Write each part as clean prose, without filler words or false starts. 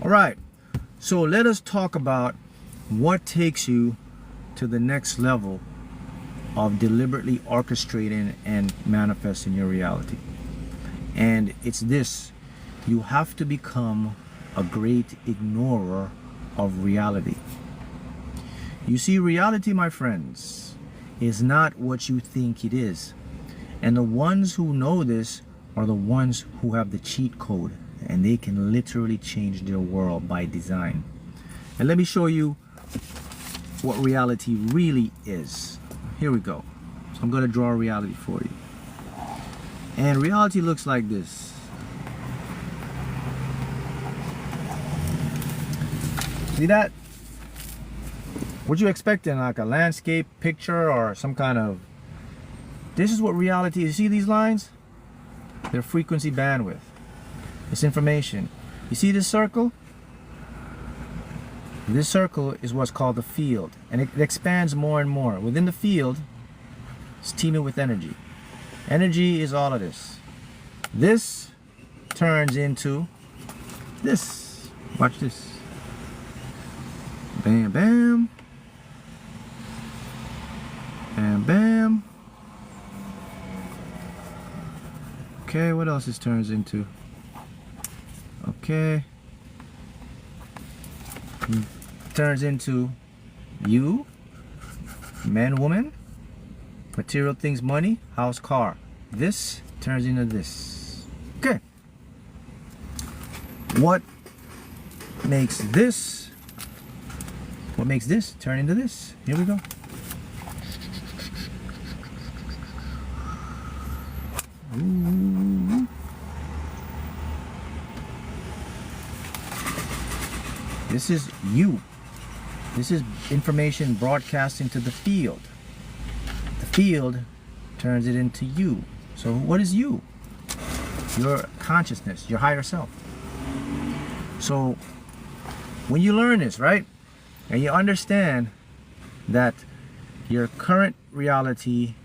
All right, so let us talk about what takes you to the next level of deliberately orchestrating and manifesting your reality. And it's this: you have to become a great ignorer of reality. You see, reality, my friends, is not what you think it is. And the ones who know this are the ones who have the cheat code, and they can literally change their world by design. And let me show you what reality really is. Here we go. So I'm going to draw a reality for you. And reality looks like this. See that? What you expecting, like a landscape picture or some kind of... This is what reality is. You see these lines? They're frequency bandwidth. It's information. You see this circle? This circle is what's called the field, and it expands more and more. Within the field, it's teeming with energy. Energy is all of this. This turns into this. Watch this. Bam, bam. Bam, bam. Okay, what else this turns into? Okay. Turns into you, man, woman, material things, money, house, car. This turns into this. Okay. What makes this turn into this? Here we go. Ooh. This is you. This is information broadcasting to the field. The field turns it into you. So what is you? Your consciousness, your higher self. So when you learn this, right, and you understand that your current reality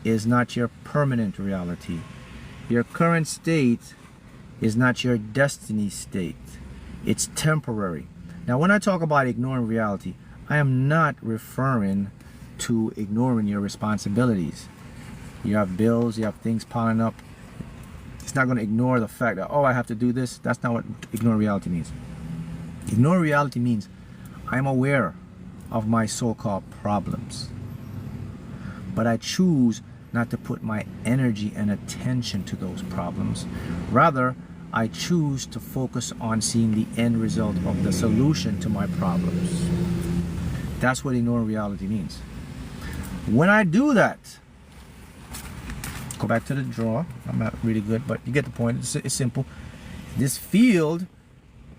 is not your permanent reality. Your current state is not your destiny state. It's temporary. Now, when I talk about ignoring reality, I am not referring to ignoring your responsibilities. You have bills, you have things piling up. It's not going to ignore the fact that, oh, I have to do this. That's not what ignore reality means. Ignore reality means I'm aware of my so-called problems, but I choose not to put my energy and attention to those problems. Rather, I choose to focus on seeing the end result of the solution to my problems. That's what ignoring reality means. When I do that, go back to the draw. I'm not really good, but you get the point. It's simple. This field,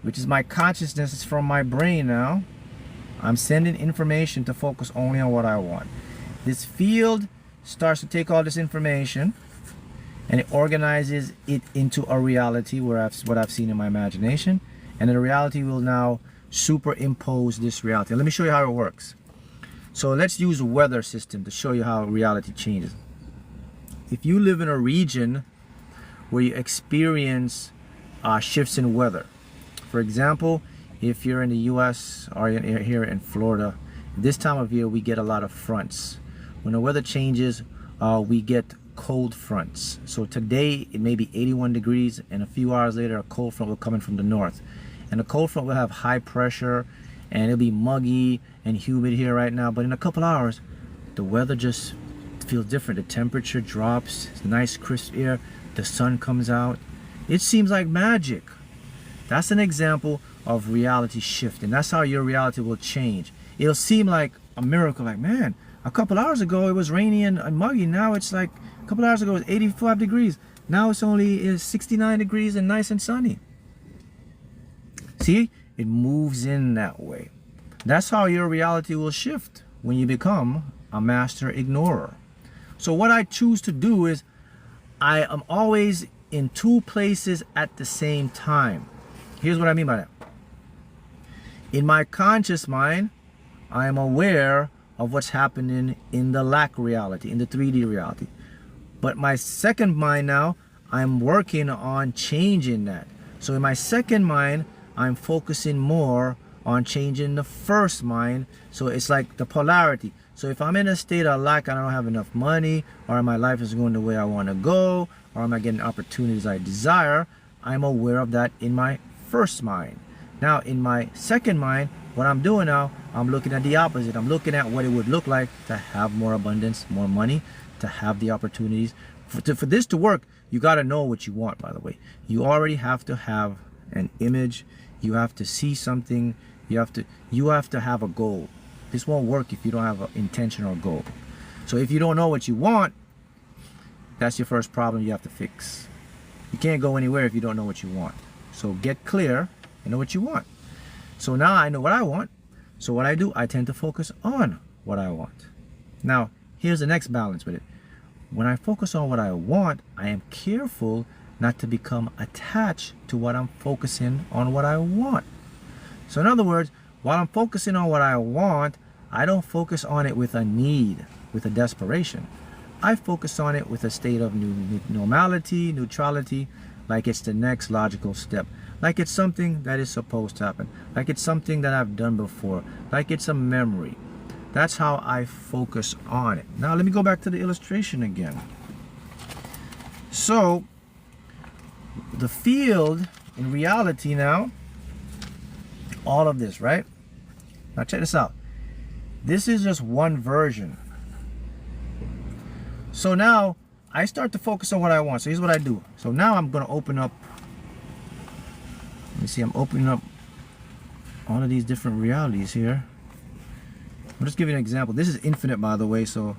which is my consciousness, is from my brain now. I'm sending information to focus only on what I want. This field starts to take all this information and it organizes it into a reality where what I've seen in my imagination, and the reality will now superimpose this reality. Let me show you how it works. So let's use a weather system to show you how reality changes. If you live in a region where you experience shifts in weather, for example, if you're in the US or here in Florida, this time of year we get a lot of fronts. When the weather changes, we get cold fronts. So today it may be 81 degrees, and a few hours later a cold front will come in from the north. And the cold front will have high pressure, and it'll be muggy and humid here right now. But in a couple hours, the weather just feels different. The temperature drops, it's nice crisp air, the sun comes out. It seems like magic. That's an example of reality shift, and that's how your reality will change. It'll seem like a miracle, like, man, a couple hours ago it was rainy and muggy. Now it's like, a couple hours ago it was 85 degrees. Now it's only 69 degrees and nice and sunny. See, it moves in that way. That's how your reality will shift when you become a master ignorer. So what I choose to do is, I am always in two places at the same time. Here's what I mean by that. In my conscious mind, I am aware of what's happening in the lack reality, in the 3D reality. But my second mind now, I'm working on changing that. So in my second mind, I'm focusing more on changing the first mind. So it's like the polarity. So if I'm in a state of lack, I don't have enough money, or my life is going the way I want to go, or I'm not getting opportunities I desire, I'm aware of that in my first mind. Now in my second mind, what I'm doing now, I'm looking at the opposite. I'm looking at what it would look like to have more abundance, more money, to have the opportunities. For this to work, you got to know what you want, by the way. You already have to have an image. You have to see something. You have to have a goal. This won't work if you don't have an intention or goal. So if you don't know what you want, that's your first problem you have to fix. You can't go anywhere if you don't know what you want. So get clear and know what you want. So now I know what I want. So what I do, I tend to focus on what I want. Now, here's the next balance with it. When I focus on what I want, I am careful not to become attached to what I'm focusing on what I want. So in other words, while I'm focusing on what I want, I don't focus on it with a need, with a desperation. I focus on it with a state of normality, neutrality, like it's the next logical step, like it's something that is supposed to happen, like it's something that I've done before, like it's a memory. That's how I focus on it. Now let me go back to the illustration again. So the field in reality now, all of this, right? Now check this out. This is just one version. So now I start to focus on what I want. So here's what I do. So now I'm going to open up. Let me see. I'm opening up all of these different realities here. I'll just give you an example. This is infinite, by the way. So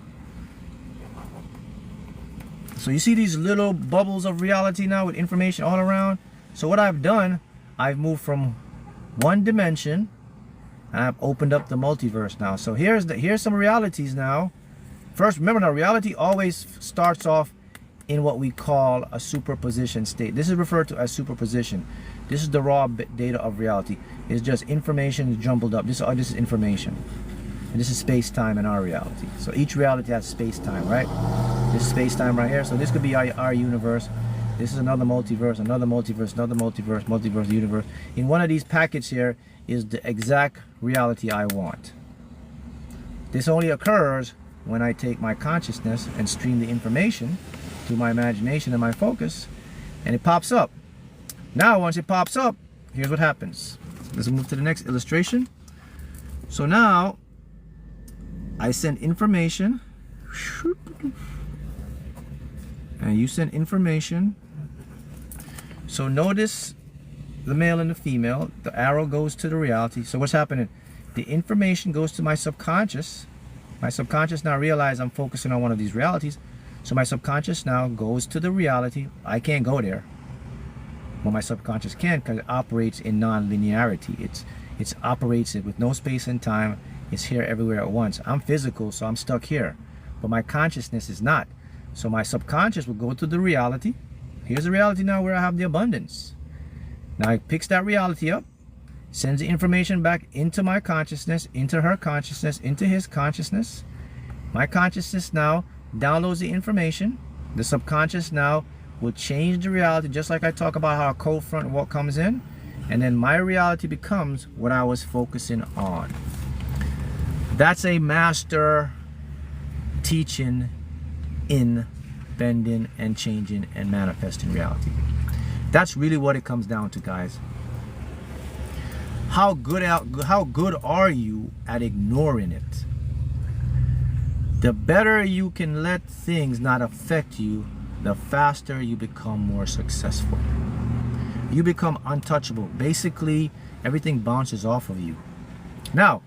you see these little bubbles of reality now with information all around. So what I've done, I've moved from one dimension and I've opened up the multiverse now. So here's some realities now. First, remember now, reality always starts off in what we call a superposition state. This is referred to as superposition. This is the raw data of reality. It's just information jumbled up. This is information. And this is space-time in our reality. So each reality has space-time, right? This is space-time right here. So this could be our universe. This is another multiverse, another multiverse, another multiverse, multiverse, universe. In one of these packets here is the exact reality I want. This only occurs when I take my consciousness and stream the information through my imagination and my focus, and it pops up. Now, once it pops up, here's what happens. Let's move to the next illustration. So now, I send information, and you send information. So notice the male and the female. The arrow goes to the reality. So what's happening? The information goes to my subconscious. My subconscious now realizes I'm focusing on one of these realities. So my subconscious now goes to the reality. I can't go there. Well, my subconscious can, because it operates in non-linearity. It operates with no space and time. It's here everywhere at once. I'm physical, so I'm stuck here. But my consciousness is not. So my subconscious will go to the reality. Here's the reality now where I have the abundance. Now it picks that reality up, sends the information back into my consciousness, into her consciousness, into his consciousness. My consciousness now downloads the information. The subconscious now will change the reality, just like I talk about how a cold front walk comes in. And then my reality becomes what I was focusing on. That's a master teaching in bending and changing and manifesting reality. That's really what it comes down to, guys. How good are you at ignoring it? The better you can let things not affect you, the faster you become more successful. You become untouchable. Basically, everything bounces off of you. Now,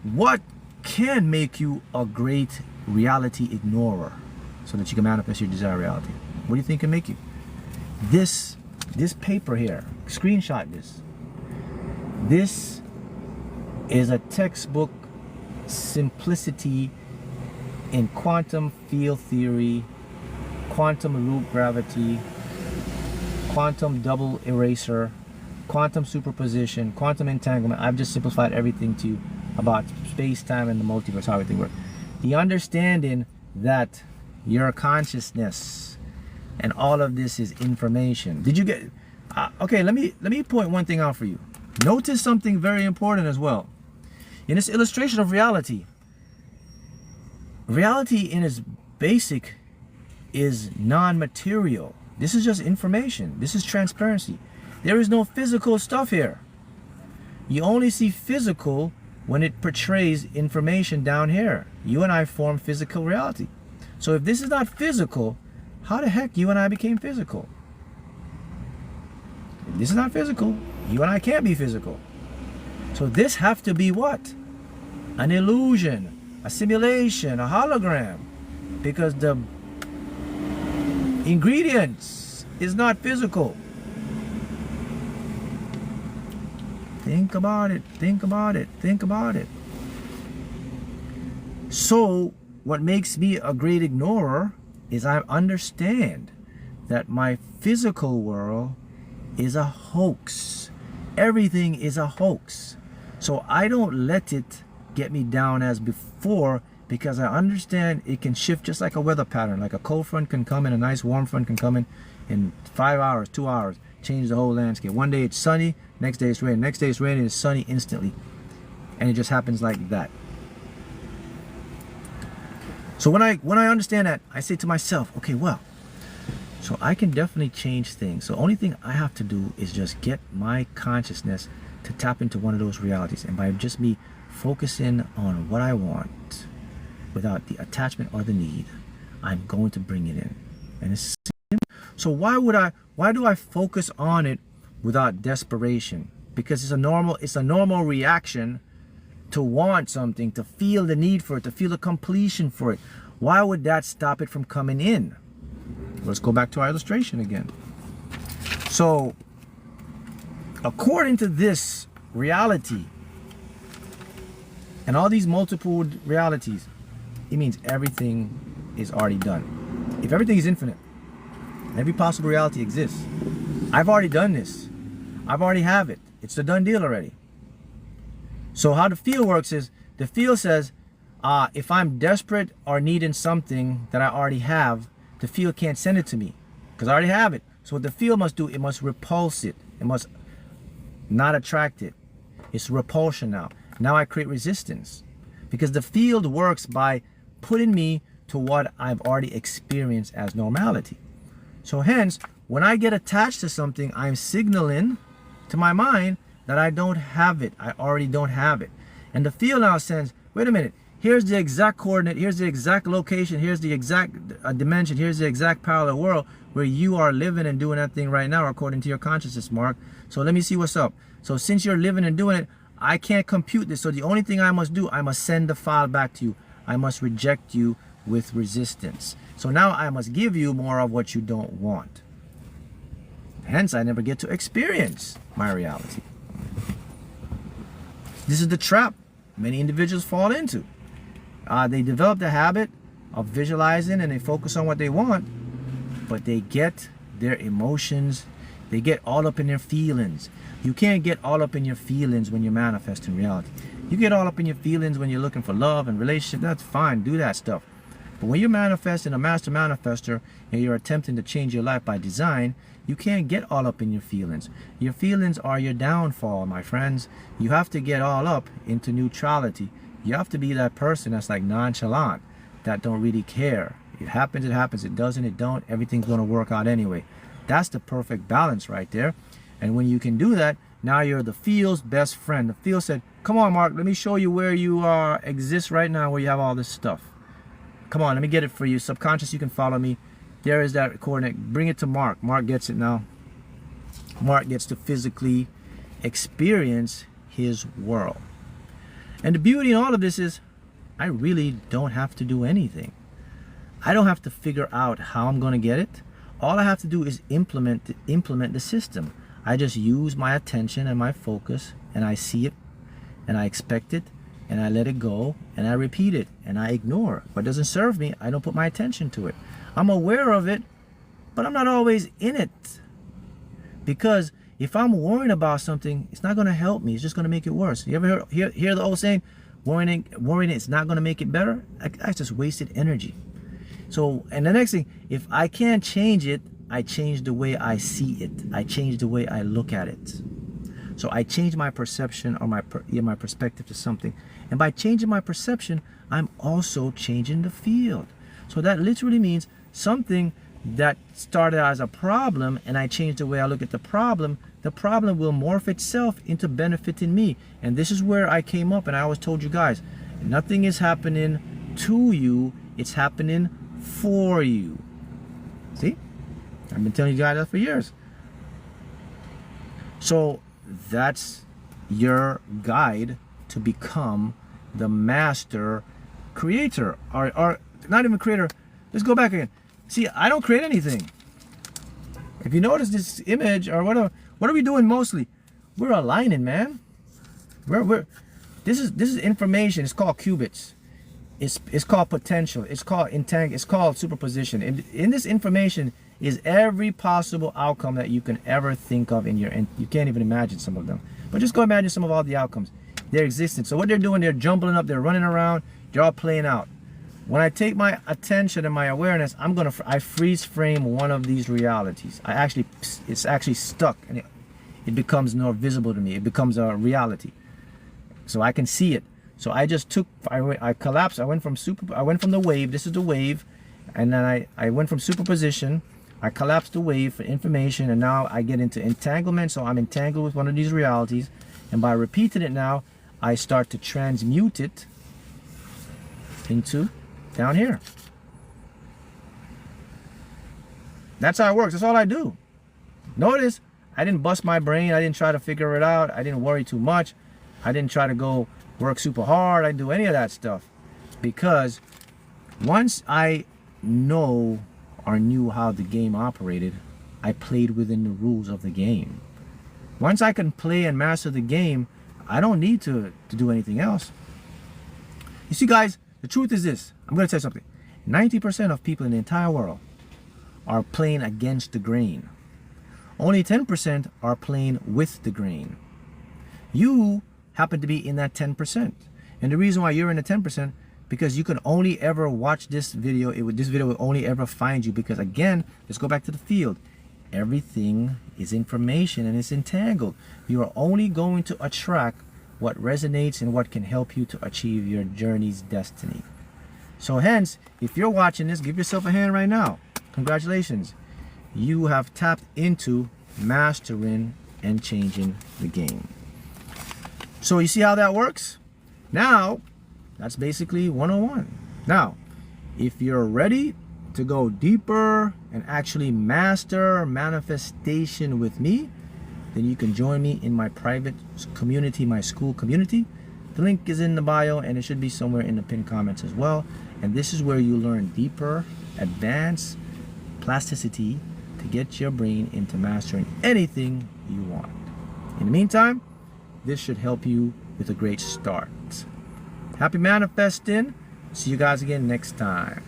what can make you a great reality ignorer so that you can manifest your desired reality? What do you think can make you? This paper here, screenshot this. This is a textbook simplicity in quantum field theory, quantum loop gravity, quantum double eraser, quantum superposition, quantum entanglement. I've just simplified everything to you about space-time and the multiverse, how everything works. The understanding that your consciousness and all of this is information. Did you get? Okay, let me point one thing out for you. Notice something very important as well. In this illustration of reality, reality in its basic is non-material. This is just information. This is transparency. There is no physical stuff here. You only see physical when it portrays information down here. You and I form physical reality. So if this is not physical, how the heck you and I became physical? If this is not physical, you and I can't be physical. So this have to be what? An illusion, a simulation, a hologram. Because the ingredients is not physical. Think about it, think about it, think about it. So what makes me a great ignorer is I understand that my physical world is a hoax. Everything is a hoax. So I don't let it get me down as before, because I understand it can shift just like a weather pattern. Like a cold front can come in, a nice warm front can come in 5 hours, 2 hours, change the whole landscape. One day it's sunny, next day it's raining, next day it's raining, it's sunny instantly. And it just happens like that. So when I understand that, I say to myself, okay, well, so I can definitely change things. So the only thing I have to do is just get my consciousness to tap into one of those realities. And by just me focusing on what I want without the attachment or the need, I'm going to bring it in. And it's simple. So why do I focus on it without desperation? Because it's a normal reaction to want something, to feel the need for it, to feel the completion for it. Why would that stop it from coming in? Let's go back to our illustration again. So, according to this reality, and all these multiple realities, it means everything is already done. If everything is infinite, every possible reality exists. I've already done this. I've already have it. It's a done deal already. So how the field works is, the field says, if I'm desperate or needing something that I already have, the field can't send it to me because I already have it. So what the field must do, it must repulse it. It must not attract it. It's repulsion now. Now I create resistance because the field works by putting me to what I've already experienced as normality. So hence, when I get attached to something, I'm signaling to my mind that I don't have it. I already don't have it. And the field now sends, wait a minute, here's the exact coordinate, here's the exact location, here's the exact dimension, here's the exact parallel world where you are living and doing that thing right now according to your consciousness, Mark. So let me see what's up. So since you're living and doing it, I can't compute this. So the only thing I must do, I must send the file back to you. I must reject you with resistance. So now I must give you more of what you don't want. Hence, I never get to experience my reality. This is the trap many individuals fall into. They develop the habit of visualizing and they focus on what they want, but they get their emotions, they get all up in their feelings. You can't get all up in your feelings when you're manifesting reality. You get all up in your feelings when you're looking for love and relationship, that's fine, do that stuff. But when you're manifesting a master manifester and you're attempting to change your life by design, you can't get all up in your feelings. Your feelings are your downfall, my friends. You have to get all up into neutrality. You have to be that person that's like nonchalant, that don't really care. It happens, it doesn't, it don't. Everything's going to work out anyway. That's the perfect balance right there. And when you can do that, now you're the field's best friend. The field said, come on, Mark, let me show you where you exist right now, where you have all this stuff. Come on, let me get it for you. Subconscious, you can follow me. There is that coordinate. Bring it to Mark. Mark gets it now. Mark gets to physically experience his world. And the beauty in all of this is I really don't have to do anything. I don't have to figure out how I'm going to get it. All I have to do is implement the system. I just use my attention and my focus, and I see it, and I expect it, and I let it go, and I repeat it, and I ignore. What doesn't serve me, I don't put my attention to it. I'm aware of it, but I'm not always in it. Because if I'm worrying about something, it's not going to help me. It's just going to make it worse. You ever hear the old saying, worrying it's not going to make it better? I just wasted energy. So, and the next thing, if I can't change it, I change the way I see it. I change the way I look at it. So I change my perception or my perspective to something. And by changing my perception, I'm also changing the field. So that literally means something that started as a problem, and I change the way I look at the problem will morph itself into benefiting me. And this is where I came up, and I always told you guys, nothing is happening to you, it's happening for you. See? I've been telling you guys that for years. So that's your guide to become the master creator, or not even creator. Let's go back again. See, I don't create anything. If you notice this image or whatever, what are we doing mostly? We're aligning, man. This is information. It's called qubits. It's called potential. It's called entangle. It's called superposition. In this information is every possible outcome that you can ever think of and you can't even imagine some of them. But just go imagine some of all the outcomes. They're existing. So what they're doing, they're jumbling up, they're running around, they're all playing out. When I take my attention and my awareness, I freeze frame one of these realities. It's actually stuck, and it becomes more visible to me. It becomes a reality, so I can see it. So I just I collapsed. I went from the wave. This is the wave, and then I went from superposition. I collapsed the wave for information, and now I get into entanglement. So I'm entangled with one of these realities, and by repeating it now, I start to transmute it into down here. That's how it works. That's all I do. Notice I didn't bust my brain. I didn't try to figure it out. I didn't worry too much. I didn't try to go work super hard. I didn't do any of that stuff, because once I know or knew how the game operated, I played within the rules of the game. Once I can play and master the game, I don't need to do anything else. You see, guys, the truth is this. I'm going to tell you something. 90% of people in the entire world are playing against the grain. Only 10% are playing with the grain. You happen to be in that 10%. And the reason why you're in the 10%, because you can only ever watch this video. This video will only ever find you because, again, let's go back to the field. Everything is information and it's entangled. You are only going to attract what resonates and what can help you to achieve your journey's destiny. So hence, if you're watching this, give yourself a hand right now. Congratulations. You have tapped into mastering and changing the game. So you see how that works? Now, that's basically 101. Now, if you're ready to go deeper and actually master manifestation with me, then you can join me in my private community, my school community. The link is in the bio, and it should be somewhere in the pinned comments as well. And this is where you learn deeper, advanced plasticity to get your brain into mastering anything you want. In the meantime, this should help you with a great start. Happy manifesting. See you guys again next time.